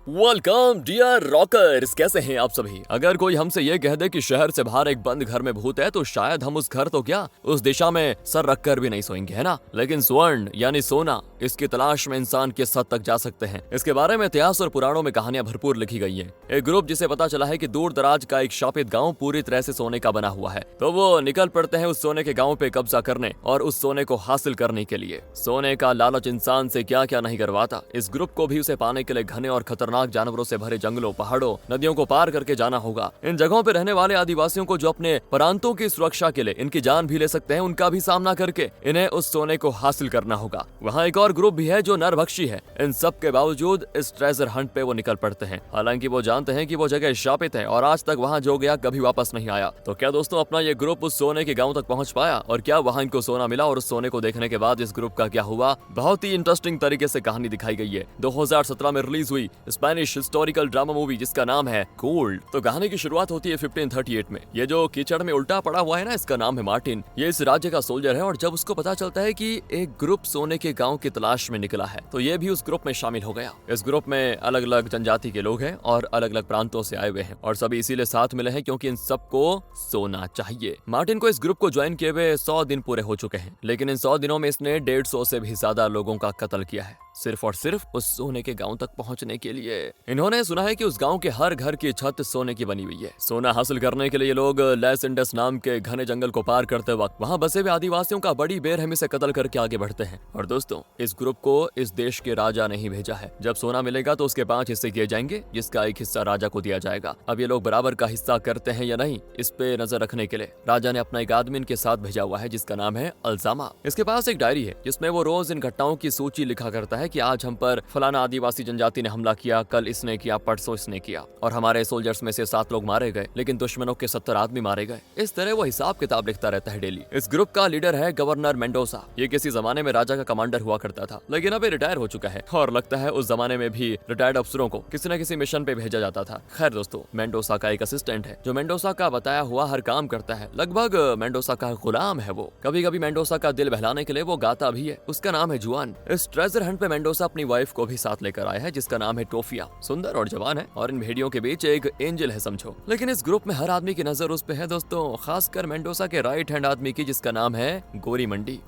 Welcome dear rockers, कैसे हैं आप सभी। अगर कोई हमसे ये कह दे कि शहर से बाहर एक बंद घर में भूत है तो शायद हम उस घर तो क्या उस दिशा में सर रखकर भी नहीं सोएंगे, है ना। लेकिन स्वर्ण यानी सोना, इसकी तलाश में इंसान किस हद तक जा सकते हैं, इसके बारे में इतिहास और पुराणों में कहानियां भरपूर लिखी गई हैं। एक ग्रुप जिसे पता चला है कि दूर दराज का एक शापित गाँव पूरी तरह से सोने का बना हुआ है, तो वो निकल पड़ते हैं उस सोने के गाँव पे कब्जा करने और उस सोने को हासिल करने के लिए। सोने का लालच इंसान से क्या क्या नहीं करवाता। इस ग्रुप को भी उसे पाने के लिए घने और खतरनाक जानवरों से भरे जंगलों, पहाड़ों, नदियों को पार करके जाना होगा। इन जगहों पर रहने वाले आदिवासियों को जो अपने प्रांतों की सुरक्षा के लिए इनकी जान भी ले सकते हैं, उनका भी सामना करके इन्हें उस सोने को हासिल करना होगा। वहाँ एक और ग्रुप भी है जो नरभक्षी है। इन सब के बावजूद इस ट्रेजर हंट पे वो निकल पड़ते हैं, हालांकि वो जानते हैं कि वो जगह शापित है और आज तक वहाँ जो गया कभी वापस नहीं आया। तो क्या दोस्तों अपना ये ग्रुप उस सोने के गाँव तक पहुँच पाया और क्या वहाँ इनको सोना मिला? और उस सोने को देखने के बाद इस ग्रुप का क्या हुआ? बहुत ही इंटरेस्टिंग तरीके से कहानी दिखाई गई है। 2017 में रिलीज हुई स्पेनिश हिस्टोरिकल ड्रामा मूवी जिसका नाम है गोल्ड। तो कहानी की शुरुआत होती है 1538 में। ये जो कीचड़ में उल्टा पड़ा हुआ है ना, इसका नाम है मार्टिन। ये इस राज्य का सोल्जर है और जब उसको पता चलता है कि एक ग्रुप सोने के गांव की तलाश में निकला है तो ये भी उस ग्रुप में शामिल हो गया। इस ग्रुप में अलग अलग जनजाति के लोग हैं और अलग अलग प्रांतों से आए हुए हैं और सभी इसीलिए साथ मिले हैं क्योंकि इन सबको सोना चाहिए। मार्टिन को इस ग्रुप को ज्वाइन किए हुए 100 दिन पूरे हो चुके हैं, लेकिन इन 100 दिनों में इसने 150 से भी ज्यादा लोगों का कत्ल किया है, सिर्फ और सिर्फ उस सोने के गांव तक पहुंचने के लिए। इन्होंने सुना है कि उस गांव के हर घर की छत सोने की बनी हुई है। सोना हासिल करने के लिए लोग लेस इंडस नाम के घने जंगल को पार करते वक्त वहां बसे हुए आदिवासियों का बड़ी बेरहमी से कत्ल करके आगे बढ़ते हैं। और दोस्तों, इस ग्रुप को इस देश के राजा ने ही भेजा है। जब सोना मिलेगा तो उसके 5 हिस्से किए जाएंगे, जिसका एक हिस्सा राजा को दिया जाएगा। अब ये लोग बराबर का हिस्सा करते हैं या नहीं, इस पे नजर रखने के लिए राजा ने अपना एक आदमी इनके साथ भेजा हुआ है जिसका नाम है अल्जामा। इसके पास एक डायरी है जिसमें वो रोज इन घटनाओं की सूची लिखा करता है कि आज हम पर फलाना आदिवासी जनजाति ने हमला किया, कल इसने किया, परसों इसने किया और हमारे सोल्जर्स में से 7 लोग मारे गए, लेकिन दुश्मनों के 70 आदमी मारे गए। इस तरह वो हिसाब किताब लिखता रहता है डेली। इस ग्रुप का लीडर है गवर्नर मेंडोसा। ये किसी जमाने में राजा का कमांडर हुआ करता था, लेकिन अब रिटायर हो चुका है और लगता है उस जमाने में भी रिटायर्ड अफसरों को किसी न किसी मिशन पे भेजा जाता था। खैर दोस्तों, मेंडोसा का एक असिस्टेंट है जो मेंडोसा का बताया हुआ हर काम करता है। लगभग मेंडोसा का गुलाम है वो। कभी कभी मेंडोसा का दिल बहलाने के लिए वो गाता भी है। उसका नाम है जुआन। इस ट्रेजर हंट पे मेंडोसा अपनी वाइफ को भी साथ लेकर आया है जिसका नाम है टोफिया। सुंदर और जवान है और इन भेड़ियों के बीच एक एंजल है समझो। लेकिन इस ग्रुप में हर आदमी की नजर उस पे है दोस्तों, खासकर मेंडोसा के राइट हैंड आदमी की जिसका नाम है गोरी मंडी।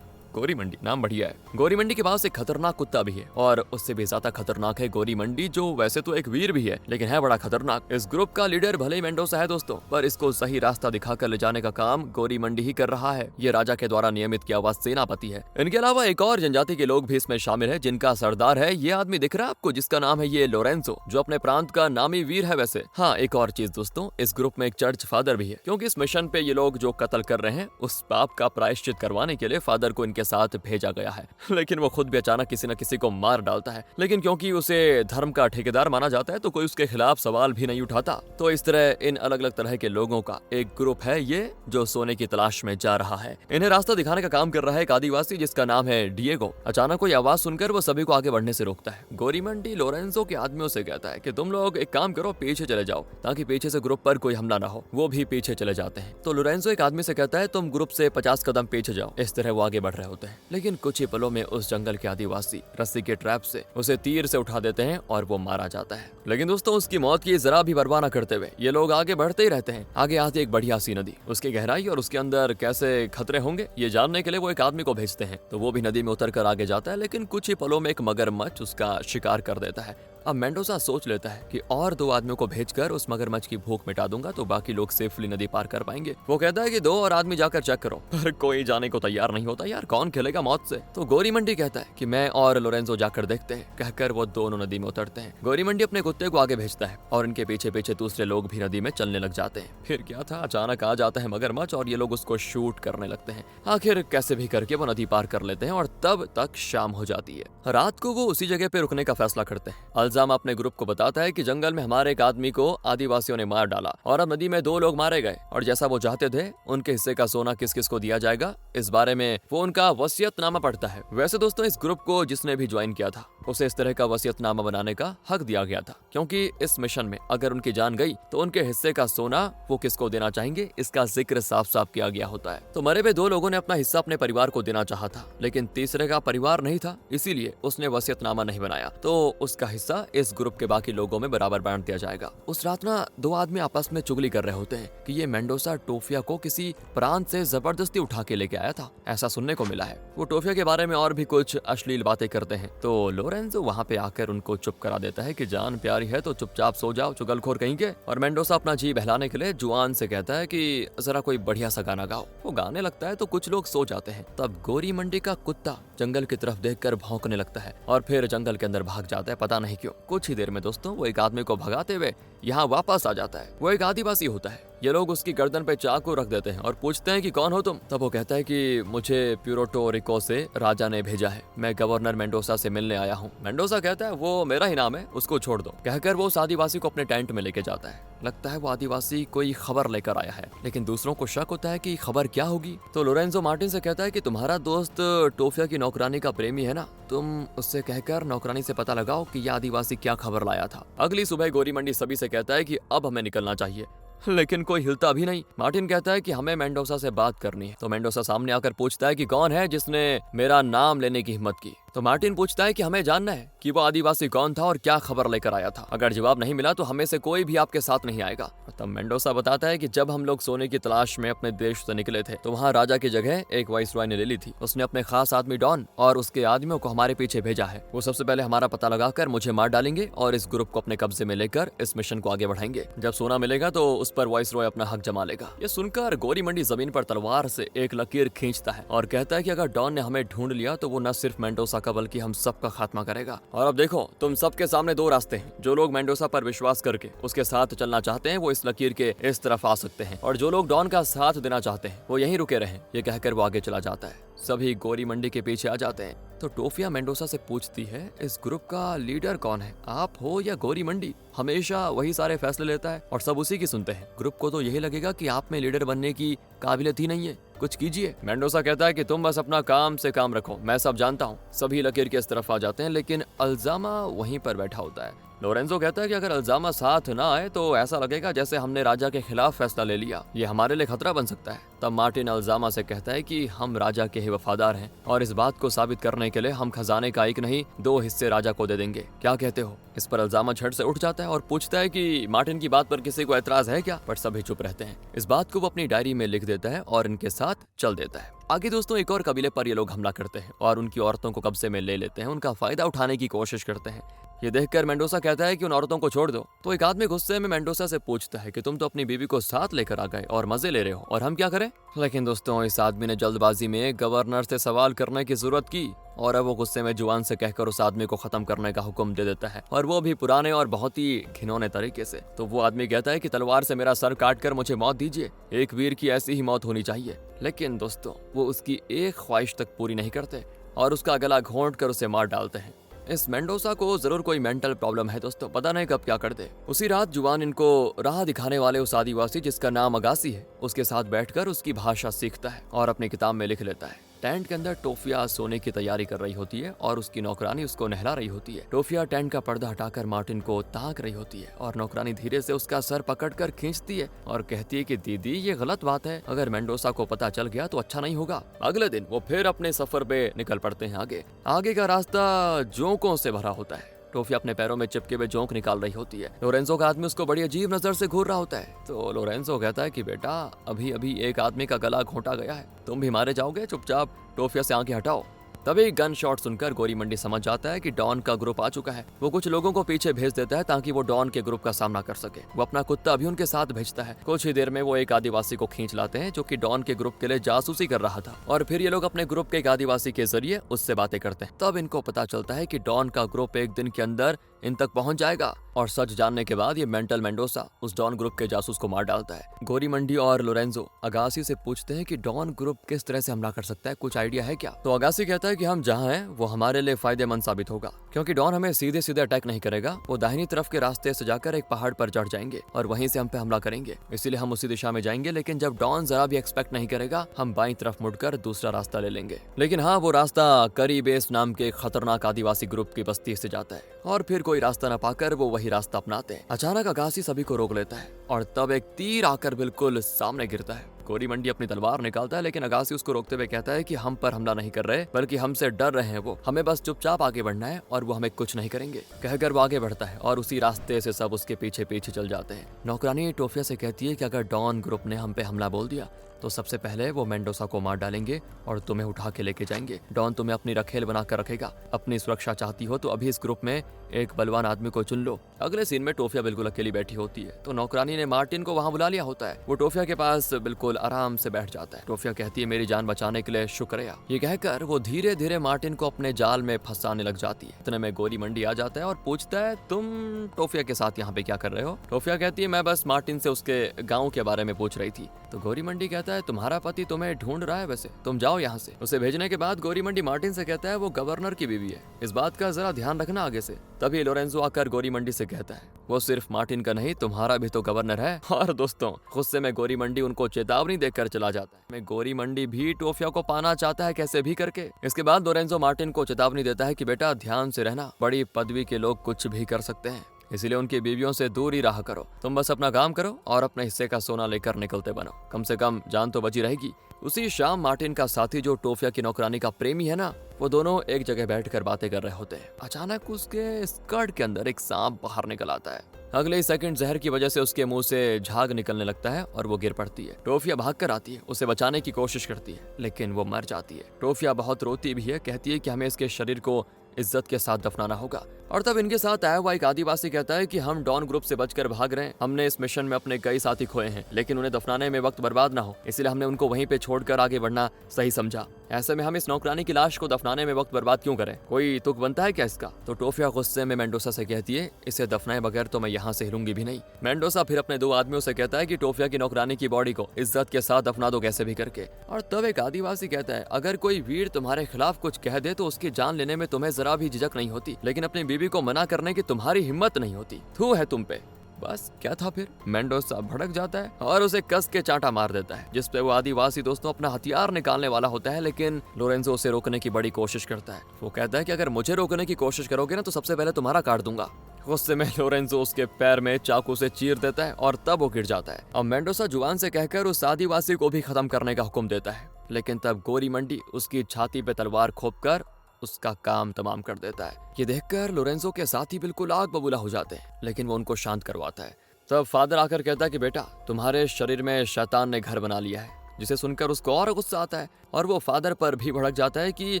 गोरी मंडी नाम बढ़िया है। गोरी मंडी के पास एक खतरनाक कुत्ता भी है और उससे भी ज्यादा खतरनाक है गोरी मंडी, जो वैसे तो एक वीर भी है लेकिन है बड़ा खतरनाक। इस ग्रुप का लीडर भले ही मेंडोसा है दोस्तों, पर इसको सही रास्ता दिखाकर ले जाने का काम गोरी मंडी ही कर रहा है। ये राजा के द्वारा नियमित किया हुआ सेनापति है। इनके अलावा एक और जनजाति के लोग भी इसमें शामिल है जिनका सरदार है ये आदमी दिख रहा है आपको, जिसका नाम है ये लोरेंसो, जो अपने प्रांत का नामी वीर है वैसे। हाँ, एक और चीज दोस्तों, इस ग्रुप में एक चर्च फादर भी है, क्योंकि इस मिशन पे ये लोग जो कत्ल कर रहे हैं उस पाप का प्रायश्चित करवाने के लिए फादर को इनके साथ भेजा गया है। लेकिन वो खुद भी अचानक किसी न किसी को मार डालता है, लेकिन क्योंकि उसे धर्म का ठेकेदार माना जाता है तो कोई उसके खिलाफ सवाल भी नहीं उठाता। तो इस तरह इन अलग अलग तरह के लोगों का एक ग्रुप है ये जो सोने की तलाश में जा रहा है। इन्हें रास्ता दिखाने का काम कर रहा है एक आदिवासी जिसका नाम है डिएगो। अचानक कोई आवाज सुनकर वो सभी को आगे बढ़ने से रोकता है। गोरीमंडी लोरेंसो के आदमियों से कहता है कि तुम लोग एक काम करो, पीछे चले जाओ ताकि पीछे से ग्रुप पर कोई हमला ना हो। वो भी पीछे चले जाते हैं। तो लोरेंसो एक आदमी से कहता है तुम ग्रुप से 50 कदम पीछे जाओ। इस तरह वो आगे बढ़ रहे होते हैं, लेकिन कुछ ही पलों में उस जंगल के आदिवासी रस्सी के ट्रैप से उसे तीर से उठा देते हैं और वो मारा जाता है। लेकिन दोस्तों, उसकी मौत की जरा भी परवाह न करते हुए ये लोग आगे बढ़ते ही रहते हैं। आगे आती एक बढ़िया सी नदी, उसकी गहराई और उसके अंदर कैसे खतरे होंगे ये जानने के लिए वो एक आदमी को भेजते हैं। तो वो भी नदी में उतर कर आगे जाता है, लेकिन कुछ ही पलों में एक मगरमच्छ उसका शिकार कर देता है। अब मेंडोसा सोच लेता है कि और 2 आदमियों को भेजकर उस मगरमच्छ की भूख मिटा दूंगा तो बाकी लोग सेफली नदी पार कर पाएंगे। वो कहता है कि 2 और आदमी जाकर चेक करो, पर कोई जाने को तैयार नहीं होता। यार कौन खेलेगा मौत से? तो गोरीमंडी कहता है कि मैं और लोरेंसो जाकर देखते हैं। कहकर वो दोनों नदी में उतरते हैं। गोरीमंडी अपने कुत्ते को आगे भेजता है और इनके पीछे पीछे दूसरे लोग भी नदी में चलने लग जाते हैं। फिर क्या था, अचानक आ जाता है मगरमच्छ और ये लोग उसको शूट करने लगते हैं। आखिर कैसे भी करके वो नदी पार कर लेते हैं और तब तक शाम हो जाती है। रात को वो उसी जगह पे रुकने का फैसला करते हैं। अल्जामा अपने ग्रुप को बताता है कि जंगल में हमारे एक आदमी को आदिवासियों ने मार डाला और अब नदी में 2 लोग मारे गए और जैसा वो चाहते थे उनके हिस्से का सोना किस किस को दिया जाएगा इस बारे में वो उनका वसीयतनामा पढ़ता है। वैसे दोस्तों, इस ग्रुप को जिसने भी ज्वाइन किया था उसे इस तरह का वसीयतनामा बनाने का हक दिया गया था, क्योंकि इस मिशन में अगर उनकी जान गई तो उनके हिस्से का सोना वो किसको देना चाहेंगे इसका जिक्र साफ साफ किया गया होता है। तो मरे हुए 2 लोगों ने अपना हिस्सा अपने परिवार को देना चाहा था, लेकिन तीसरे का परिवार नहीं था, इसीलिए उसने वसीयतनामा नहीं बनाया। तो उसका हिस्सा इस ग्रुप के बाकी लोगों में बराबर बांट दिया जाएगा। उस रात ना दो आदमी आपस में चुगली कर रहे होते हैं कि ये मेंडोसा टोफिया को किसी प्रांत से जबरदस्ती उठा के लेके आया था, ऐसा सुनने को मिला है। वो टोफिया के बारे में और भी कुछ अश्लील बातें करते हैं, तो लोरेंजो वहाँ पे आकर उनको चुप करा देता है कि जान प्यारी है तो चुपचाप सो जाओ चुगलखोर कहीं के। और मेंडोसा अपना जी बहलाने के लिए जुआन से कहता है कि जरा कोई बढ़िया सा गाना गाओ। वो गाने लगता है तो कुछ लोग सो जाते हैं। तब गोरी मंडी का कुत्ता जंगल की तरफ देखकर भौंकने लगता है और फिर जंगल के अंदर भाग जाता है, पता नहीं क्यों। कुछ ही देर में दोस्तों वो एक आदमी को भगाते हुए यहाँ वापस आ जाता है। वो एक आदिवासी होता है। ये लोग उसकी गर्दन पे चाकू रख देते हैं और पूछते हैं कि कौन हो तुम। तब वो कहता है कि मुझे प्यूर्टो रिको से राजा ने भेजा है, मैं गवर्नर मेंडोसा से मिलने आया हूँ। मेंडोसा कहता है वो मेरा ही नाम है, उसको छोड़ दो। कहकर वो उस आदिवासी को अपने टेंट में लेके जाता है। लगता है वो आदिवासी कोई खबर लेकर आया है, लेकिन दूसरों को शक होता है कि खबर क्या होगी। तो लोरेंजो मार्टिन से कहता है कि तुम्हारा दोस्त टोफिया की नौकरानी का प्रेमी है ना, तुम उससे कहकर नौकरानी से पता लगाओ कि यह आदिवासी क्या खबर लाया था। अगली सुबह गोरी मंडी सभी से कहता है कि अब हमें निकलना चाहिए, लेकिन कोई हिलता भी नहीं। मार्टिन कहता है कि हमें मेंडोसा से बात करनी है। तो मेंडोसा सामने आकर पूछता है कि कौन है जिसने मेरा नाम लेने की हिम्मत की। तो मार्टिन पूछता है कि हमें जानना है कि वो आदिवासी कौन था और क्या खबर लेकर आया था। अगर जवाब नहीं मिला तो हमें से कोई भी आपके साथ नहीं आएगा। तब मेंडोसा बताता है कि जब हम लोग सोने की तलाश में अपने देश से निकले थे तो वहाँ राजा की जगह एक वाइसरॉय ने ले ली थी। उसने अपने खास आदमी डॉन और उसके आदमियों को हमारे पीछे भेजा है। वो सबसे पहले हमारा पता लगाकर मुझे मार डालेंगे और इस ग्रुप को अपने कब्जे में लेकर इस मिशन को आगे बढ़ाएंगे। जब सोना मिलेगा तो उस पर वाइसरॉय अपना हक जमा लेगा। ये सुनकर गोरी मंडी जमीन पर तलवार से एक लकीर खींचता है और कहता है कि अगर डॉन ने हमें ढूंढ लिया तो वो न सिर्फ मेंडोसा का बल्कि हम सब का खात्मा करेगा। और अब देखो तुम सबके सामने दो रास्ते हैं। जो लोग मेंडोसा पर विश्वास करके उसके साथ चलना चाहते हैं वो इस लकीर के इस तरफ आ सकते हैं, और जो लोग डॉन का साथ देना चाहते हैं वो यहीं रुके रहें। ये कहकर वो आगे चला जाता है। सभी गोरी मंडी के पीछे आ जाते हैं। तो टोफिया मेंडोसा से पूछती है इस ग्रुप का लीडर कौन है, आप हो या गोरी मंडी? हमेशा वही सारे फैसले लेता है और सब उसी की सुनते हैं। ग्रुप को तो यही लगेगा कि आप में लीडर बनने की काबिलियत ही नहीं है, कुछ कीजिए। मेंडोसा कहता है कि तुम बस अपना काम से काम रखो, मैं सब जानता हूँ। सभी लकीर के इस तरफ आ जाते हैं, लेकिन अल्जामा वहीं पर बैठा होता है। लोरेंजो कहता है कि अगर अल्जामा साथ ना आए तो ऐसा लगेगा जैसे हमने राजा के खिलाफ फैसला ले लिया, ये हमारे लिए खतरा बन सकता है। तब मार्टिन अल्जामा से कहता है कि हम राजा के ही वफादार हैं और इस बात को साबित करने के लिए हम खजाने का एक नहीं 2 हिस्से राजा को दे देंगे, क्या कहते हो? इस पर अल्जामा झट से उठ जाता है और पूछता है कि मार्टिन की बात पर किसी को एतराज है क्या? पर सभी चुप रहते हैं। इस बात को वो अपनी डायरी में लिख देता है और इनके साथ चल देता है। आगे दोस्तों एक और कबीले पर ये लोग हमला करते हैं और उनकी औरतों को कब्जे में ले लेते हैं, उनका फायदा उठाने की कोशिश करते हैं। ये देखकर मेंडोसा कहता है कि उन औरतों को छोड़ दो। तो एक आदमी गुस्से में मेंडोसा से पूछता है कि तुम तो अपनी बीवी को साथ लेकर आ गए और मजे ले रहे हो, और हम क्या करें? लेकिन दोस्तों इस आदमी ने जल्दबाजी में गवर्नर से सवाल करने की जरूरत की और अब वो गुस्से में जुआन से कहकर उस आदमी को खत्म करने का हुक्म दे देता है, और वो भी पुराने और बहुत ही घिनौने तरीके से। तो वो आदमी कहता है कि तलवार से मेरा सर काट कर मुझे मौत दीजिए, एक वीर की ऐसी ही मौत होनी चाहिए। लेकिन दोस्तों वो उसकी एक ख्वाहिश तक पूरी नहीं करते और उसका गला घोंट कर उसे मार डालते हैं। इस मेंडोसा को जरूर कोई मेंटल प्रॉब्लम है दोस्तों, पता नहीं कब क्या कर दे। उसी रात जुआन इनको राह दिखाने वाले उस आदिवासी जिसका नाम अगासी है उसके साथ बैठकर उसकी भाषा सीखता है और अपनी किताब में लिख लेता है। टेंट के अंदर टोफिया सोने की तैयारी कर रही होती है और उसकी नौकरानी उसको नहला रही होती है। टोफिया टेंट का पर्दा हटाकर मार्टिन को ताक रही होती है और नौकरानी धीरे से उसका सर पकड़कर खींचती है और कहती है कि दीदी ये गलत बात है, अगर मेंडोसा को पता चल गया तो अच्छा नहीं होगा। अगले दिन वो फिर अपने सफर पे निकल पड़ते हैं। आगे का रास्ता जोंकों से भरा होता है। टोफिया अपने पैरों में चिपके हुए जोंक निकाल रही होती है। लोरेंजो का आदमी उसको बड़ी अजीब नजर से घूर रहा होता है। तो लोरेंजो कहता है कि बेटा अभी अभी एक आदमी का गला घोंटा गया है, तुम भी मारे जाओगे, चुपचाप टोफिया से आंखें हटाओ। तभी गन शॉट सुनकर गोरी मंडी समझ जाता है कि डॉन का ग्रुप आ चुका है। वो कुछ लोगों को पीछे भेज देता है ताकि वो डॉन के ग्रुप का सामना कर सके। वो अपना कुत्ता भी उनके साथ भेजता है। कुछ ही देर में वो एक आदिवासी को खींच लाते हैं जो कि डॉन के ग्रुप के लिए जासूसी कर रहा था, और फिर ये लोग अपने ग्रुप के एक आदिवासी के जरिए उससे बातें करते हैं। तब इनको पता चलता है कि डॉन का ग्रुप एक दिन के अंदर इन तक पहुंच जाएगा, और सच जानने के बाद ये मेंटल मेंडोसा उस डॉन ग्रुप के जासूस को मार डालता है। गोरी मंडी और लोरेंजो अगासी से पूछते हैं कि डॉन ग्रुप किस तरह से हमला कर सकता है, कुछ आइडिया है क्या? तो अगासी कहता है कि हम जहाँ हैं वो हमारे लिए फायदेमंद साबित होगा, क्योंकि डॉन हमें सीधे सीधे अटैक नहीं करेगा। वो दाहिनी तरफ के रास्ते से जाकर एक पहाड़ पर चढ़ जाएंगे और वहीं से हम पे हमला करेंगे, इसीलिए हम उसी दिशा में जाएंगे। लेकिन जब डॉन जरा भी एक्सपेक्ट नहीं करेगा हम बाईं तरफ मुड़कर दूसरा रास्ता ले लेंगे। लेकिन हाँ, वो रास्ता करीबेस नाम के खतरनाक आदिवासी ग्रुप की बस्ती से जाता है, और फिर कोई रास्ता न पाकर वो वही रास्ता अपनाते हैं। अचानक अगासी सभी को रोक लेता है और तब एक तीर आकर बिल्कुल सामने गिरता है। गोरी मंडी अपनी तलवार निकालता है, लेकिन अगासी उसको रोकते हुए कहता है कि हम पर हमला नहीं कर रहे, बल्कि हमसे डर रहे हैं वो, हमें बस चुपचाप आगे बढ़ना है और वो हमें कुछ नहीं करेंगे। कहकर वो आगे बढ़ता है और उसी रास्ते से सब उसके पीछे पीछे चल जाते हैं। नौकरानी टोफिया से कहती है कि अगर डॉन ग्रुप ने हम पे हमला बोल दिया तो सबसे पहले वो मेंडोसा को मार डालेंगे और तुम्हें उठा के लेके जाएंगे। डॉन तुम्हें अपनी रखेल बनाकर रखेगा। अपनी सुरक्षा चाहती हो तो अभी इस ग्रुप में एक बलवान आदमी को चुन लो। अगले सीन में टोफिया बिल्कुल अकेली बैठी होती है तो नौकरानी ने मार्टिन को वहां बुला लिया होता है। वो टोफिया के पास बिल्कुल आराम से बैठ जाता है। टोफिया कहती है मेरी जान बचाने के लिए शुक्रिया। ये कहकर वो धीरे धीरे मार्टिन को अपने जाल में फंसाने लग जाती है। इतने में गोरी मंडी आ जाता है और पूछता है तुम टोफिया के साथ यहाँ पे क्या कर रहे हो? टोफिया कहती है मैं बस मार्टिन से उसके गाँव के बारे में पूछ रही थी। तो गोरी मंडी कहता है तुम्हारा पति तुम्हें ढूंढ रहा है, वैसे तुम जाओ यहाँ से। उसे भेजने के बाद गोरी मंडी मार्टिन से कहता है वो गवर्नर की बीवी है, इस बात का जरा ध्यान रखना आगे से। तभी लोरेंजो आकर गोरी मंडी से कहता है वो सिर्फ मार्टिन का नहीं तुम्हारा भी तो गवर्नर है। और दोस्तों गुस्से में गोरी मंडी उनको चेतावनी देकर चला जाता है। मैं गोरी मंडी भी टोफिया को पाना चाहता है कैसे भी करके। इसके बाद लोरेंजो मार्टिन को चेतावनी देता है कि बेटा ध्यान से रहना, बड़ी पदवी के लोग कुछ भी कर सकते हैं, इसीलिए उनकी बीवियों से दूर ही रहा करो। तुम बस अपना काम करो और अपने हिस्से का सोना लेकर निकलते बनो, कम से कम जान तो बची रहेगी। उसी शाम मार्टिन का साथी जो टोफिया की नौकरानी का प्रेमी है ना, वो दोनों एक जगह बैठकर बातें कर रहे होते हैं। अचानक उसके स्कर्ट के अंदर एक सांप बाहर निकल आता है। अगले ही सेकंड जहर की वजह से उसके मुंह से झाग निकलने लगता है और वो गिर पड़ती है। टोफिया भागकर आती है, उसे बचाने की कोशिश करती है, लेकिन वो मर जाती है। टोफिया बहुत रोती भी है, कहती है कि हमें इसके शरीर को इज्जत के साथ दफनाना होगा। और तब इनके साथ आया हुआ एक आदिवासी कहता है कि हम डॉन ग्रुप से बचकर भाग रहे हैं, हमने इस मिशन में अपने कई साथी खोए हैं, लेकिन उन्हें दफनाने में वक्त बर्बाद ना हो, इसलिए हमने उनको वहीं पे छोड़कर आगे बढ़ना सही समझा। ऐसे में हम इस नौकरानी की लाश को दफनाने में वक्त बर्बाद क्यों करें? कोई तुक बनता है क्या इसका? तो टोफिया गुस्से में मेंडोसा से कहती है इसे दफनाए बगैर तो मैं यहाँ से हिलूंगी भी नहीं। मेंडोसा फिर अपने दो आदमियों से कहता है कि टोफिया की नौकरानी की बॉडी को इज्जत के साथ दफना दो कैसे भी करके। और तब एक आदिवासी कहता है अगर कोई वीर तुम्हारे खिलाफ कुछ कह दे तो उसकी जान लेने में तुम्हें जरा भी झिझक नहीं होती, लेकिन अपनी बीवी को मना करने की तुम्हारी हिम्मत नहीं होती। थू है तुम पे। बस क्या था फिर? मेंडोसा भड़क जाता है और उसे कस के चांटा मार देता है, जिसपे वो आदिवासी दोस्तों अपना हथियार निकालने वाला होता है, लेकिन लोरेंजो उसे रोकने की बड़ी कोशिश करता है। वो कहता है कि अगर मुझे रोकने की कोशिश करोगे ना तो सबसे पहले तुम्हारा काट दूंगा। गुस्से में लोरेंजो उसके पैर में चाकू से चीर देता है और तब वो गिर जाता है। अब मेंडोसा जुबान से कहकर उस आदिवासी को भी खत्म करने का हुक्म देता है, लेकिन तब गोरी मंडी उसकी छाती पे तलवार खोपकर उसका काम तमाम कर देता है। ये देखकर लोरेंजो के साथी बिल्कुल आग बबूला हो जाते हैं, लेकिन वो उनको शांत करवाता है। तब फादर आकर कहता है कि बेटा तुम्हारे शरीर में शैतान ने घर बना लिया है, जिसे सुनकर उसको और गुस्सा आता है और वो फादर पर भी भड़क जाता है कि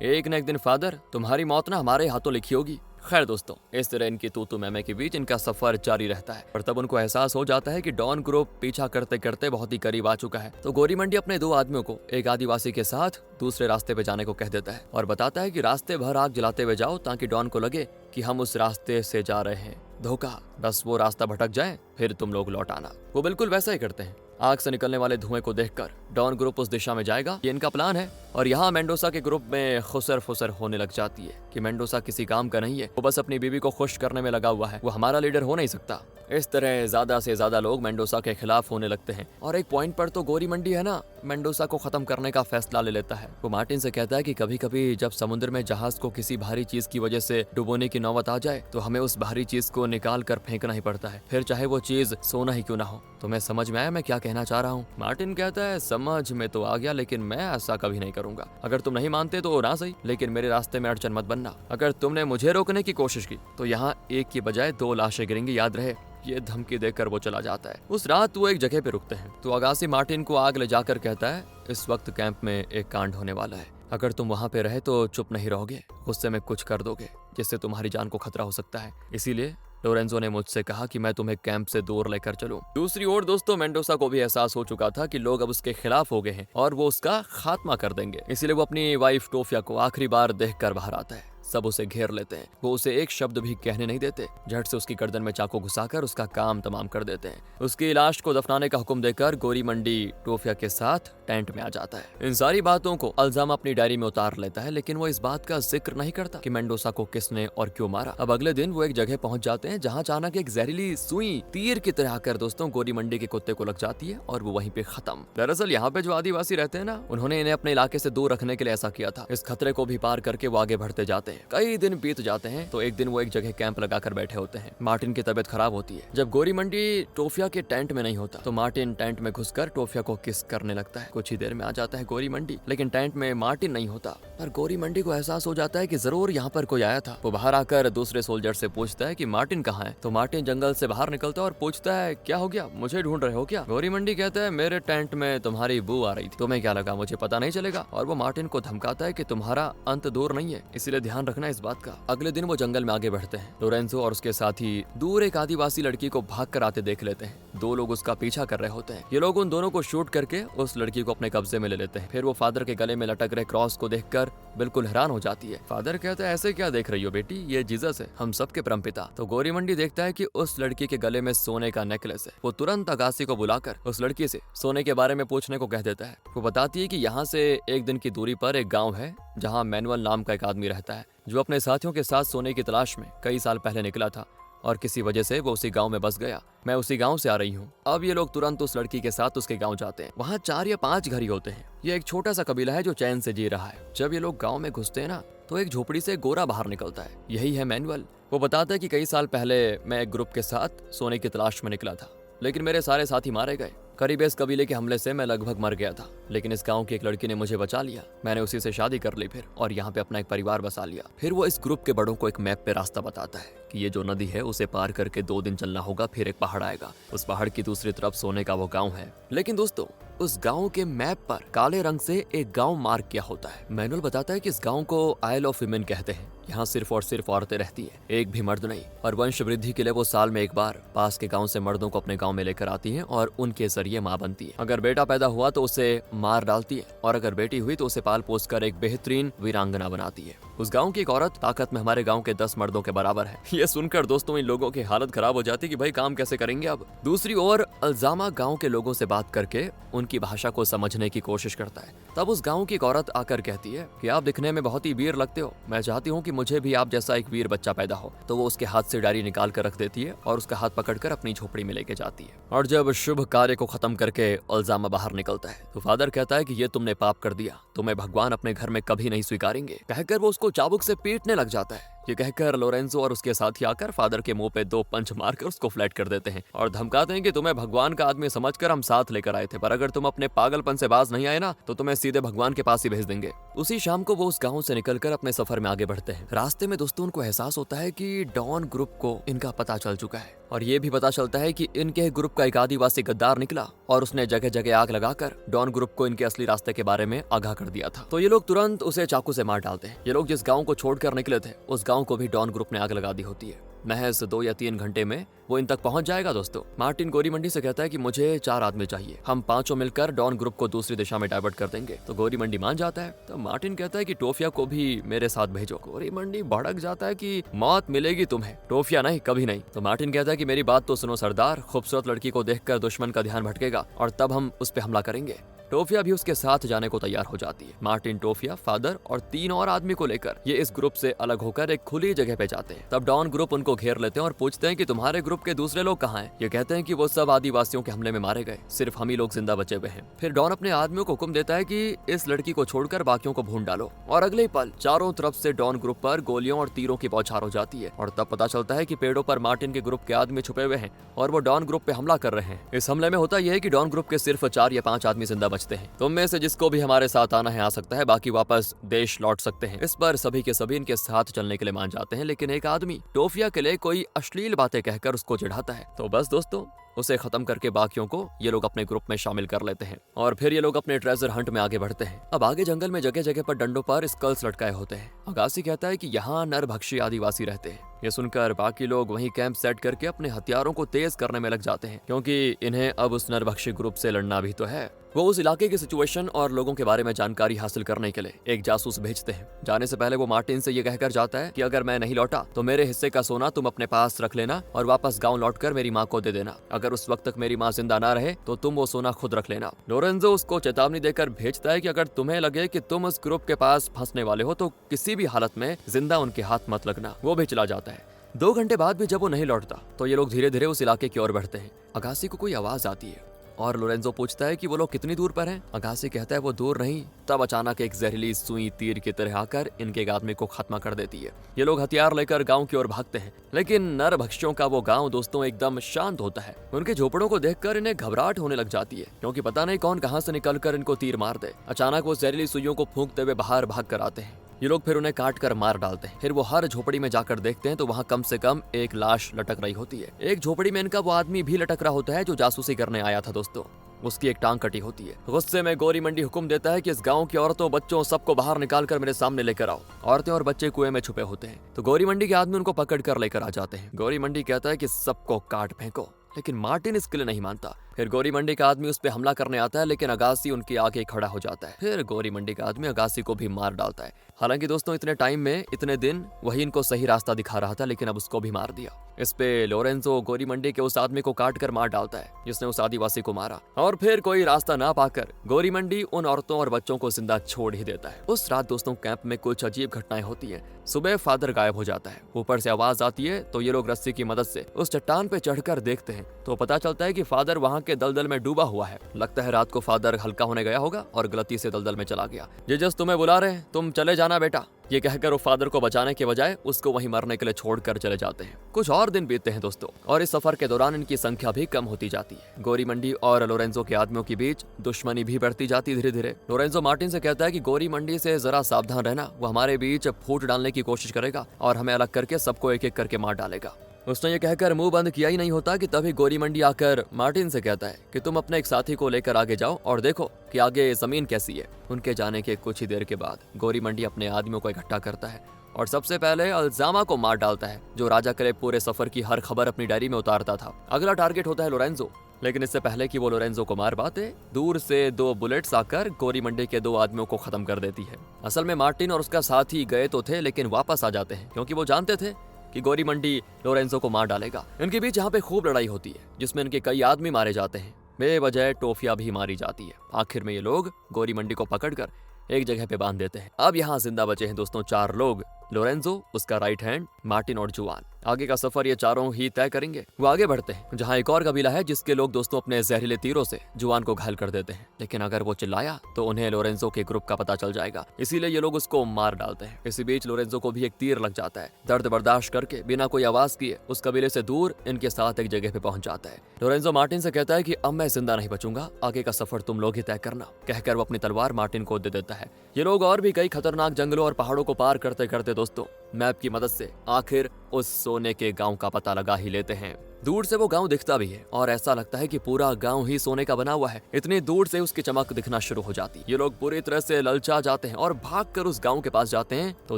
एक न एक दिन फादर तुम्हारी मौत ना हमारे हाथों लिखी होगी। खैर दोस्तों इस तरह इनकी तू मैमे के बीच इनका सफर जारी रहता है और तब उनको एहसास हो जाता है कि डॉन ग्रुप पीछा करते करते बहुत ही करीब आ चुका है। तो गोरी मंडी अपने दो आदमियों को एक आदिवासी के साथ दूसरे रास्ते पे जाने को कह देता है और बताता है कि रास्ते भर आग जलाते हुए जाओ ताकि डॉन को लगे कि हम उस रास्ते से जा रहे हैं। धोखा, बस वो रास्ता भटक जाए फिर तुम लोग लौट आना। वो बिल्कुल वैसा ही करते हैं। आग से निकलने वाले धुएं को देखकर डॉन ग्रुप उस दिशा में जाएगा, ये इनका प्लान है। और यहाँ मेंडोसा के ग्रुप में खुसर फुसर होने लग जाती है कि मेंडोसा किसी काम का नहीं है, वो बस अपनी बीवी को खुश करने में लगा हुआ है, वो हमारा लीडर हो नहीं सकता। इस तरह ज्यादा से ज्यादा लोग मेंडोसा के खिलाफ होने लगते हैं और एक पॉइंट पर तो गोरी मंडी है ना मेंडोसा को खत्म करने का फैसला ले लेता है। वो मार्टिन से कहता है कि कभी कभी जब समुद्र में जहाज को किसी भारी चीज की वजह से डुबोने की नौबत आ जाए तो हमें उस भारी चीज को निकाल कर फेंकना ही पड़ता है, फिर चाहे वो चीज सोना ही क्यों ना हो। तुम्हें समझ में आया मैं क्या कहना चाह रहा हूँ? मार्टिन कहता है समझ में तो आ गया, लेकिन मैं ऐसा कभी नहीं करूंगा। अगर तुम नहीं मानते तो ना सही, लेकिन मेरे रास्ते में अड़चन मत बनना। अगर तुमने मुझे रोकने की कोशिश की तो यहाँ एक की बजाय दो लाशें गिरेंगी, याद रहे। ये धमकी देकर वो चला जाता है। उस रात वो एक जगह पे रुकते हैं तो अगासी मार्टिन को आग ले जाकर कहता है इस वक्त कैंप में एक कांड होने वाला है, अगर तुम वहाँ पे रहे तो चुप नहीं रहोगे, गुस्से में कुछ कर दोगे जिससे तुम्हारी जान को खतरा हो सकता है, इसीलिए लोरेंजो ने मुझसे कहा कि मैं तुम्हें कैंप से दूर लेकर चलूं। दूसरी ओर दोस्तों मेंडोसा को भी एहसास हो चुका था कि लोग अब उसके खिलाफ हो गए हैं और वो उसका खात्मा कर देंगे, इसीलिए वो अपनी वाइफ टोफिया को आखिरी बार देखकर बाहर आता है। सब उसे घेर लेते हैं, वो उसे एक शब्द भी कहने नहीं देते, झट से उसकी गर्दन में चाकू घुसाकर उसका काम तमाम कर देते हैं। उसकी लाश को दफनाने का हुक्म देकर गोरी मंडी टोफिया के साथ टेंट में आ जाता है। इन सारी बातों को अल्जाम अपनी डायरी में उतार लेता है, लेकिन वो इस बात का जिक्र नहीं करता कि मेंडोसा को किसने और क्यों मारा। अब अगले दिन वो एक जगह पहुंच जाते हैं जहां अचानक एक जहरीली सुई तीर की तरह आकर दोस्तों गोरी मंडी के कुत्ते को लग जाती है और वो वहीं पे खत्म। दरअसल यहाँ पे जो आदिवासी रहते हैं ना, उन्होंने इन्हें अपने इलाके से दूर रखने के लिए ऐसा किया था। इस खतरे को भी पार करके वो आगे बढ़ते जाते हैं। हैं। कई दिन बीत जाते हैं तो एक दिन वो एक जगह कैंप लगाकर बैठे होते हैं। मार्टिन की तबीयत खराब होती है। जब गोरी मंडी टोफिया के टेंट में नहीं होता तो मार्टिन टेंट में घुसकर टोफिया को किस करने लगता है। कुछ ही देर में आ जाता है गोरी मंडी, लेकिन टेंट में मार्टिन नहीं होता। पर गोरी मंडी को एहसास हो जाता है कि जरूर यहाँ पर कोई आया था। वो बाहर आकर दूसरे सोल्जर से पूछता है कि मार्टिन कहाँ है। तो मार्टिन जंगल से बाहर निकलता है और पूछता है क्या हो गया, मुझे ढूंढ रहे हो क्या? गोरी मंडी कहता है मेरे टेंट में तुम्हारी बू आ रही थी, तुम्हें क्या लगा मुझे पता नहीं चलेगा? और वो मार्टिन को धमकाता है कि तुम्हारा अंत दूर नहीं है, इसलिए ध्यान रखना इस बात का। अगले दिन वो जंगल में आगे बढ़ते हैं। लोरेंजो और उसके साथी दूर एक आदिवासी लड़की को भाग कर आते देख लेते हैं। दो लोग उसका पीछा कर रहे होते हैं। ये लोग उन दोनों को शूट करके उस लड़की को अपने कब्जे में ले लेते हैं। फिर वो फादर के गले में लटक रहे क्रॉस को देखकर बिल्कुल हैरान हो जाती है। फादर कहता है ऐसे क्या देख रही हो बेटी, ये जीसस है, हम सबके परमपिता। तो गोरी मंडी देखता है कि उस लड़की के गले में सोने का नेकलेस है। वो तुरंत अगासी को बुलाकर उस लड़की से सोने के बारे में पूछने को कह देता है। वो बताती है कि यहाँ से एक दिन की दूरी पर एक गाँव है जहाँ मैनुअल नाम का एक आदमी रहता है जो अपने साथियों के साथ सोने की तलाश में कई साल पहले निकला था और किसी वजह से वो उसी गांव में बस गया। मैं उसी गांव से आ रही हूँ। अब ये लोग तुरंत उस लड़की के साथ उसके गांव जाते हैं। वहाँ 4 या 5 घर ही होते हैं। ये एक छोटा सा कबीला है जो चैन से जी रहा है। जब ये लोग गांव में घुसते हैं ना तो एक झोपड़ी से गोरा बाहर निकलता है। यही है मैनुअल। वो बताता है कि कई साल पहले मैं एक ग्रुप के साथ सोने की तलाश में निकला था, लेकिन मेरे सारे साथी मारे गए। करीब इस कबीले के हमले से मैं लगभग मर गया था, लेकिन इस गांव की एक लड़की ने मुझे बचा लिया। मैंने उसी से शादी कर ली फिर और यहाँ पे अपना एक परिवार बसा लिया। फिर वो इस ग्रुप के बड़ों को एक मैप पे रास्ता बताता है कि ये जो नदी है उसे पार करके 2 दिन चलना होगा, फिर एक पहाड़ आएगा। उस पहाड़ की दूसरी तरफ सोने का वो गाँव है। लेकिन दोस्तों उस गांव के मैप पर काले रंग से एक गांव मार्क किया होता है। मैनुअल बताता है कि इस गांव को आइल ऑफ विमेन कहते हैं। यहाँ सिर्फ और सिर्फ औरतें रहती हैं, एक भी मर्द नहीं। और वंश वृद्धि के लिए वो साल में एक बार पास के गांव से मर्दों को अपने गांव में लेकर आती हैं और उनके जरिए माँ बनती है। अगर बेटा पैदा हुआ तो उसे मार डालती है और अगर बेटी हुई तो उसे पाल पोस कर एक बेहतरीन वीरांगना बनाती है। उस गांव की एक औरत ताकत में हमारे गांव के 10 मर्दों के बराबर है। ये सुनकर दोस्तों इन लोगों की हालत खराब हो जाती कि भाई काम कैसे करेंगे अब। दूसरी ओर अल्जामा गांव के लोगों से बात करके उनकी भाषा को समझने की कोशिश करता है। तब उस गांव की एक औरत आकर कहती है कि आप दिखने में बहुत ही वीर लगते हो, मैं चाहती हूँ कि मुझे भी आप जैसा एक वीर बच्चा पैदा हो। तो वो उसके हाथ से डायरी निकाल कर रख देती है और उसका हाथ पकड़कर अपनी झोपड़ी में लेके जाती है। और जब शुभ कार्य को खत्म करके अल्जामा बाहर निकलता है तो फादर कहता है कि ये तुमने पाप कर दिया, तुम्हें भगवान अपने घर में कभी नहीं स्वीकारेंगे। कहकर वो उसको चाबुक से पीटने लग जाता है। ये कहकर लोरेंजो और उसके साथी आकर फादर के मुंह पे 2 पंच मारकर उसको फ्लैट कर देते हैं और धमकाते हैं कि तुम्हें भगवान का आदमी समझकर हम साथ लेकर आए थे, पर अगर तुम अपने पागलपन से बाज नहीं आए ना तो तुम्हें सीधे भगवान के पास ही भेज देंगे। उसी शाम को वो उस गांव से निकलकर अपने सफर में आगे बढ़ते हैं। रास्ते में दोस्तों उनको एहसास होता है कि डॉन ग्रुप को इनका पता चल चुका है और ये भी पता चलता है कि इनके ग्रुप का एक आदिवासी गद्दार निकला और उसने जगह जगह आग लगाकर डॉन ग्रुप को इनके असली रास्ते के बारे में आगाह कर दिया था। तो ये लोग तुरंत उसे चाकू से मार डालते हैं। ये लोग जिस गांव को छोड़कर निकले थे उस गांव को भी डॉन ग्रुप ने आग लगा दी होती है। महज 2 या 3 घंटे में वो इन तक पहुंच जाएगा। दोस्तों मार्टिन गोरी मंडी से कहता है कि मुझे 4 आदमी चाहिए, हम 5 मिलकर डॉन ग्रुप को दूसरी दिशा में डाइवर्ट कर देंगे। तो गोरी मंडी मान जाता है। तो मार्टिन कहता है कि टोफिया को भी मेरे साथ भेजो। गोरी मंडी भड़क जाता है कि मौत मिलेगी तुम्हें, टोफिया नहीं, कभी नहीं। तो मार्टिन कहता है कि मेरी बात तो सुनो सरदार, खूबसूरत लड़की को देखकर दुश्मन का ध्यान भटकेगा और तब हम उस पर हमला करेंगे। टोफिया भी उसके साथ जाने को तैयार हो जाती है। मार्टिन, टोफिया, फादर और 3 और आदमी को लेकर ये इस ग्रुप से अलग होकर एक खुली जगह पे जाते हैं। तब डॉन ग्रुप उनको घेर लेते हैं और पूछते हैं कि तुम्हारे ग्रुप के दूसरे लोग कहाँ हैं? ये कहते हैं कि वो सब आदिवासियों के हमले में मारे गए, सिर्फ हम ही लोग जिंदा बचे हुए हैं। फिर डॉन अपने आदमियों को हुक्म देता है कि इस लड़की को छोड़कर बाकियों को भून डालो और अगले ही पल चारों तरफ से डॉन ग्रुप पर गोलियों और तीरों की बौछार हो जाती है और तब पता चलता है कि पेड़ों पर मार्टिन के ग्रुप के आदमी छुपे हुए हैं और वो डॉन ग्रुप पे हमला कर रहे हैं। इस हमले में होता यह है कि डॉन ग्रुप के सिर्फ 4 या 5 आदमी जिंदा बचते हैं। तुम में से जिसको भी हमारे साथ आना है आ सकता है, बाकी वापस देश लौट सकते हैं। इस पर सभी के सभी इनके साथ चलने के लिए मान जाते हैं, लेकिन एक आदमी टोफिया के लिए कोई अश्लील बातें कहकर उसको चिढ़ाता है। तो बस दोस्तों उसे खत्म करके बाकियों को ये लोग अपने ग्रुप में शामिल कर लेते हैं और फिर ये लोग अपने ट्रेजर हंट में आगे बढ़ते हैं। अब आगे जंगल में जगह जगह पर डंडों पर स्कल्स लटकाए होते हैं। अगासी कहता है कि यहाँ नरभक्षी आदिवासी रहते हैं। ये सुनकर बाकी लोग वहीं कैंप सेट करके अपने हथियारों को तेज करने में लग जाते हैं, क्योंकि इन्हें अब उस नरभक्षी ग्रुप से लड़ना भी तो है। वो उस इलाके की सिचुएशन और लोगों के बारे में जानकारी हासिल करने के लिए एक जासूस भेजते हैं। जाने से पहले वो मार्टिन से ये कहकर जाता है कि अगर मैं नहीं लौटा तो मेरे हिस्से का सोना तुम अपने पास रख लेना और वापस गांव लौटकर मेरी माँ को दे देना। अगर उस वक्त तक मेरी माँ जिंदा ना रहे तो तुम वो सोना खुद रख लेना। लोरेंजो उसको चेतावनी देकर भेजता है कि अगर तुम्हें लगे कि तुम उस ग्रुप के पास फंसने वाले हो तो किसी भी हालत में जिंदा उनके हाथ मत लगना। वो भी चला जाता है। 2 घंटे बाद भी जब वो नहीं लौटता तो ये लोग धीरे धीरे उस इलाके की ओर बढ़ते हैं। अगासी को कोई आवाज आती है और लोरेंजो पूछता है कि वो लोग कितनी दूर पर हैं। अगासी कहता है वो दूर नहीं। तब अचानक एक जहरीली सुई तीर की तरह आकर इनके एक आदमी को खत्म कर देती है। ये लोग हथियार लेकर गांव की ओर भागते हैं, लेकिन नरभक्षियों का वो गांव दोस्तों एकदम शांत होता है। उनके झोपड़ों को देखकर इन्हें घबराहट होने लग जाती है, क्योंकि पता नहीं कौन कहां से निकलकर इनको तीर मार दे। अचानक वो जहरीली सुइयों को फूंकते हुए बाहर भाग कर आते हैं। ये लोग फिर उन्हें काट कर मार डालते हैं। फिर वो हर झोपड़ी में जाकर देखते हैं तो वहाँ कम से कम एक लाश लटक रही होती है। एक झोपड़ी में इनका वो आदमी भी लटक रहा होता है जो जासूसी करने आया था दोस्तों। उसकी एक टांग कटी होती है। गुस्से में गौरी मंडी हुक्म देता है कि इस गांव की औरतों बच्चों सबको बाहर निकाल कर मेरे सामने लेकर आओ। औरतें और बच्चे कुएं में छुपे होते हैं तो गौरी मंडी के आदमी उनको पकड़ कर लेकर आ जाते हैं। गौरी मंडी कहता है कि सबको काट फेंको, लेकिन मार्टिन इसके लिए नहीं मानता। फिर गौरी मंडी का आदमी उस पे हमला करने आता है, लेकिन अगासी उनके आगे खड़ा हो जाता है। फिर गौरी मंडी का आदमी अगासी को भी मार डालता है। हालांकि दोस्तों इतने टाइम में, इतने दिन वही इनको सही रास्ता दिखा रहा था, लेकिन अब उसको भी मार दिया। इस पे लोरेंजो गौरी मंडी के उस आदमी को काट कर मार डालता है जिसने उस आदिवासी को मारा। और फिर कोई रास्ता ना पाकर गौरी मंडी उन औरतों और बच्चों को जिंदा छोड़ ही देता है। उस रात दोस्तों कैंप में कुछ अजीब घटनाएं होती है। सुबह फादर गायब हो जाता है। ऊपर से आवाज आती है तो ये लोग रस्सी की मदद से उस चट्टान पे चढ़कर देखते हैं तो पता चलता है कि फादर वहाँ के दलदल में डूबा हुआ है। लगता है रात को फादर हल्का होने गया होगा और गलती से दलदल में चला गया। जीजस तुम्हें बुला रहे हैं, तुम चले जाना बेटा। ये कहकर वो फादर को बचाने के बजाय उसको वहीं मरने के लिए छोड़कर चले जाते हैं। कुछ और दिन बीतते हैं दोस्तों और इस सफर के दौरान इनकी संख्या भी कम होती जाती है। गौरी मंडी और लोरेंजो के आदमियों के बीच दुश्मनी भी बढ़ती जाती धीरे धीरे। लोरेंजो मार्टिन से कहता है कि गौरी मंडी से जरा सावधान रहना, वो हमारे बीच फूट डालने की कोशिश करेगा और हमें अलग करके सबको एक एक करके मार डालेगा। उसने ये कहकर मुंह बंद किया ही नहीं होता कि तभी गौरी मंडी आकर मार्टिन से कहता है कि तुम अपने एक साथी को लेकर आगे जाओ और देखो कि आगे जमीन कैसी है। उनके जाने के कुछ ही देर के बाद गौरी मंडी अपने आदमियों को इकट्ठा करता है और सबसे पहले अल्जामा को मार डालता है, जो राजा के लिए पूरे सफर की हर खबर अपनी डायरी में उतारता था। अगला टारगेट होता है लोरेंजो, लेकिन इससे पहले कि वो लोरेंजो को मार पाते, दूर से 2 बुलेट्स आकर गौरी मंडी के 2 आदमियों को खत्म कर देती है। असल में मार्टिन और उसका साथी गए तो थे, लेकिन वापस आ जाते हैं क्योंकि वो जानते थे कि गौरी मंडी लोरेंजो को मार डालेगा। इनके बीच यहाँ पे खूब लड़ाई होती है जिसमें इनके कई आदमी मारे जाते हैं। बेवजह टोफिया भी मारी जाती है। आखिर में ये लोग गौरी मंडी को पकड़कर एक जगह पे बांध देते हैं। अब यहाँ जिंदा बचे हैं दोस्तों 4 लोग, लोरेंजो, उसका राइट हैंड, मार्टिन और जुआन। आगे का सफर ये चारों ही तय करेंगे। वो आगे बढ़ते हैं जहाँ एक और कबीला है जिसके लोग दोस्तों अपने जहरीले तीरों से जुआन को घायल कर देते हैं, लेकिन अगर वो चिल्लाया तो उन्हें लोरेंजो के ग्रुप का पता चल जाएगा, इसीलिए ये लोग उसको मार डालते हैं। इसी बीच लोरेंजो को भी एक तीर लग जाता है। दर्द बर्दाश्त करके बिना कोई आवाज किए उस कबीले से दूर इनके साथ एक जगह पे पहुंच जाता है। लोरेंजो मार्टिन से कहता है कि अब मैं जिंदा नहीं बचूंगा, आगे का सफर तुम लोग ही तय करना। कहकर वो अपनी तलवार मार्टिन को दे देता है। ये लोग और भी कई खतरनाक जंगलों और पहाड़ों को पार करते करते दोस्तों मैप की मदद से आखिर उस सोने के गांव का पता लगा ही लेते हैं। दूर से वो गांव दिखता भी है और ऐसा लगता है कि पूरा गांव ही सोने का बना हुआ है। इतनी दूर से उसकी चमक दिखना शुरू हो जाती है। ये लोग पूरी तरह से ललचा जाते हैं और भागकर उस गांव के पास जाते हैं तो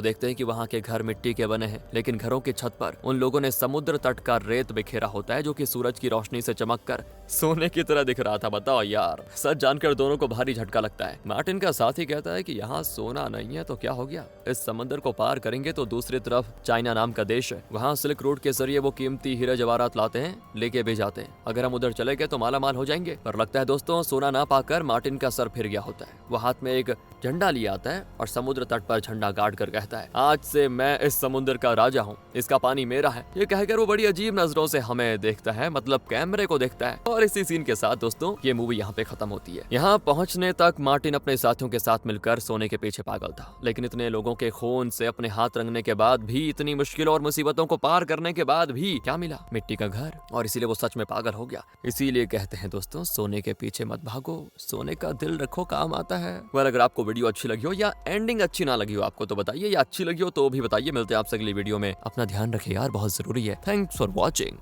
देखते हैं कि वहां के घर मिट्टी के बने हैं, लेकिन घरों की छत पर उन लोगों ने समुद्र तट का रेत बिखेरा होता है जो कि सूरज की रोशनी से चमक कर सोने की तरह दिख रहा था। बताओ यार, सच जानकर दोनों को भारी झटका लगता है। मार्टिन का साथी कहता है कि यहाँ सोना नहीं है तो क्या हो गया, इस समंदर को पार करेंगे तो दूसरी तरफ चाइना नाम का देश है, वहाँ सिल्क रूट के जरिए वो कीमती हीरे जवाहरात लाते हैं, लेके भी जाते हैं। अगर हम उधर चले गए तो माला माल हो जाएंगे। पर लगता है दोस्तों सोना ना पाकर मार्टिन का सर फिर गया होता है। वो हाथ में एक झंडा लिया आता है और समुद्र तट पर झंडा गाड़ कर कहता है, आज से मैं इस समुद्र का राजा हूँ, इसका पानी मेरा है। ये कहकर वो बड़ी अजीब नजरों से हमें देखता है, मतलब कैमरे को देखता है। और इसी सीन के साथ दोस्तों ये मूवी यहाँ पे खत्म होती है। यहाँ पहुँचने तक मार्टिन अपने साथियों के साथ मिलकर सोने के पीछे पागल था, लेकिन इतने लोगों के खून से अपने हाथ रंगने के बाद भी, इतनी मुश्किलों और मुसीबतों को पार करने के बाद भी क्या मिला? मिट्टी का घर। और इसीलिए वो सच में पागल हो गया। इसीलिए कहते हैं दोस्तों, सोने के पीछे मत भागो, सोने का दिल रखो, काम आता है। वह अगर आपको वीडियो अच्छी लगी हो या एंडिंग अच्छी ना लगी हो आपको तो बताइए, या अच्छी लगी हो तो भी बताइए। मिलते हैं आपसे अगली वीडियो में। अपना ध्यान रखिए यार, बहुत जरूरी है। Thanks for watching.